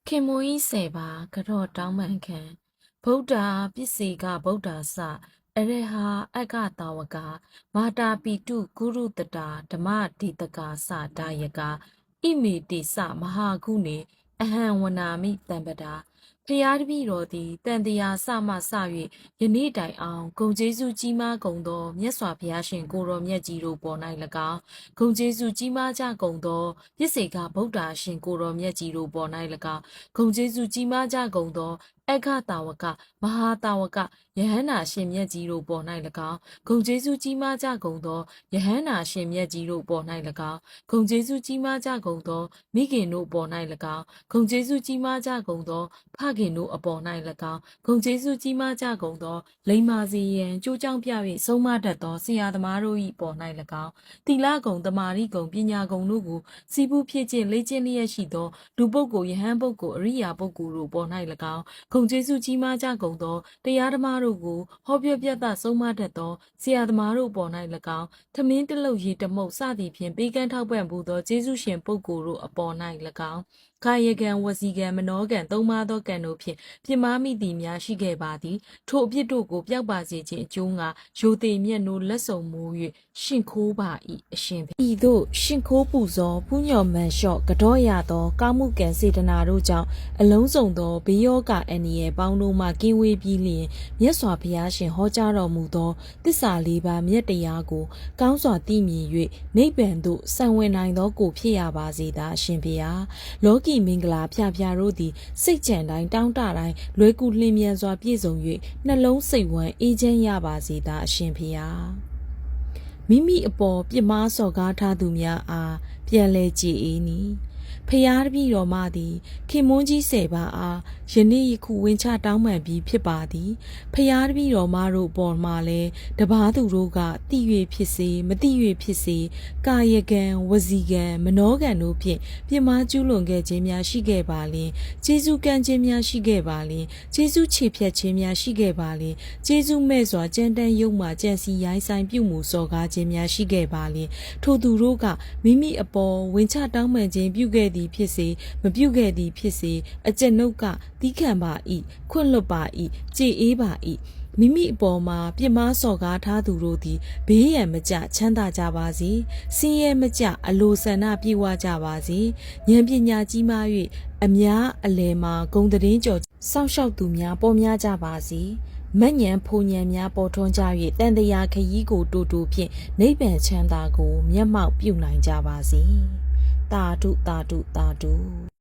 ခေမွေးဆယ်ပါကတော့တောင်းမှန်ခံဗုဒ္ဓပစ္စေကဗုဒ္ဓစအရဟာအက္ခတာဝကမာတာပိတုကုရုတတာဓမ္မဒေတကာစဒါယကဣမေတိသမဟာကုနေအဟံဝနာမိတံပတာဖျားတပည့်တော်သည်တန်တရားစမှစ၍ယနေ့တိုင်အောင်ဂုံကျေးဇူးကြီးမားကုန်သောမြတ်စွာဘုရားရှင်ကိုရောမြတ်ကြီးတို့ပေါ်၌၎င်းဂုံကျေးဇူးကြီးမားကြကုန်သောပစ္စေကဗုဒ္ဓရှင်ကိုရောမြတ်ကြီးတို့ပေါ်၌၎င်းဂုံကျေးဇူးကြီးမားကြကုန်သောအက္ခတာဝကမဟာတာဝကယဟန္တာရှင်မြတ်ကြီးတို့ပေါ်၌၎င်းဂုံကျေးဇူးကြီးမားကြကုန်သောယဟန္တာရှင်မြတ်ကြီးတို့ပေါ်၌၎င်းဂုံကျေးဇူးကြီးမားကြကုန်သောမိခင်တို့ပေါ်၌၎င်းဂုံကျေးဇူးကြီးမားကြကုန်သောဖခင်တို့အပေါ်၌၎င်းဂုံကျေးဇူးကြီးမားကြကုန်သောလိမ္မာစီရန်ကြိုးကြောင်းပြ၍ဆုံးမတတ်သောဆရာသမားတို့၏ပေါ်၌၎င်းသီလဂုံတမာရိဂုံပညာဂုံတို့ကိုစီးပူးဖြစ်ခြင်းလေ့ကျင့်လျက်ရှိသောလူပုဂ္ဂိုလ်ယဟန်ပုဂ္ဂိုလ်အရိယာပုဂ္ဂိုလ်တို့ပေါ်၌၎င်းဂုံကျေးဇူးကြီးမားကြကုန်သောတရားဓမ္မတို့ကိုဟောပြောပြသဆုံးမတတ်သောဆရာသမားတို့ပေါ်၌၎င်းသမင်းတလုတ်ရေတမုတ်စသည်ဖြင့်ပေးကမ်းထောက်ပံ့မှုသောကျေးဇူးရှင်ပုဂ္ဂိုလ်တို့အပေါ်၌၎င်းကာယကံဝစီကံမနောကံသုံးပါးသောကံတို့ဖြင့်ပြစ်မှားမိသည်များရှိခဲ့ပါသည်ထိုအပြစ်တို့ကိုပျောက်ပါစေခြင်းအကျိုးငါရိုသေမြတ်နိုးလက်ဆောင်မူ၍ရှင်ခိုးပါ၏အရှင်ဤသို့ရှင်ခိုးပူဇော်ပူညော်မန်လျှော့ကြောရသောကာမှုကံစေတနာတို့ကြောင့်အလုံးစုံသောဘေးရောဂါအန္တရာယ်ပေါင်းတို့မှကင်းဝေးပြီးလျင်မြတ်စွာဘုရားရှင်ဟောကြားတော်မူသောသစ္စာလေးပါးမြတ်တရားကိုကောင်းစွာသိမြင်၍နိဗ္ဗာန်သို့ဆံဝင်နိုင်သောကိုဖြစ်ရပါစေသာအရှင်ဘုရားလောကီမင်္ဂလာဖျားဖျားတို့သည်စိတ်ကြံတိုင်းတောင်းတတိုင်းလွယ်ကူလျင်မြန်စွာပြည့်စုံ၍နှလုံးစိတ်ဝမ်းအေးချမ်းရပါစေသာအရှင်ဘုရားမိမိအပေါ်ပြစ်မှားစော်ကားထားသူများအားပြန်လဲကြည်အေးနီဖျားတပည့်တော်မသည်ခင်မွန်းကြီး10ပါးအားယနေ့ယခုဝင်ချတောင်းပန်ပြီးဖြစ်ပါသည်ဖျားတပည့်တော်မတို့ပေါ်မှာလည်းတပားသူတို့ကတိ၍ဖြစ်စေမတိ၍ဖြစ်စေကာယကံဝစီကံမနောကံတို့ဖြင့်ပြစ်မှားကျူးလွန်ခဲ့ခြင်းများရှိခဲ့ပါလျင်ကျေးဇူးကံခြင်းများရှိခဲ့ပါလျင်ကျေးဇူးချေဖျက်ခြင်းများရှိခဲ့ပါလျင်ကျေးဇူးမဲ့စွာကြမ်းတမ်းယုံမှကြံစီရိုင်းဆိုင်ပြုမှုစော်ကားခြင်းများရှိခဲ့ပါလျင်ထိုသူတို့ကမိမိအပေါ်ဝင်ချတောင်းပန်ခြင်းပြုခဲ့သည်ဖြစ်စေမပြုခဲ့သည်ဖြစ်စေအကျဉ်ုပ်ကသီးခံပါ၏ခွင့်လွတ်ပါ၏ကြည်အေးပါ၏မိမိအပေါ်မှာပြစ်မှားစော်ကားထားသူတို့သည်ဘေးရန်မကျချမ်းသာကြပါစေဆင်းရဲမကျအလိုဆန္ဒပြေဝကြပါစေဉာဏ်ပညာကြီးမား၍အများအလယ်မှာဂုဏ်သတင်းကျော်စောင့်ရှောက်သူများပေါ်များကြပါစေမဉ္ဇဉ်ဖူဉ္ဇဉ်များပေါ်ထွန်းကြ၍တန်တရားခရီးကိုတူတူဖြင့်နိဗ္ဗာန်ချမ်းသာကိုမျက်မှောက်ပြုနိုင်ကြပါစေတာတုတာတုတာတု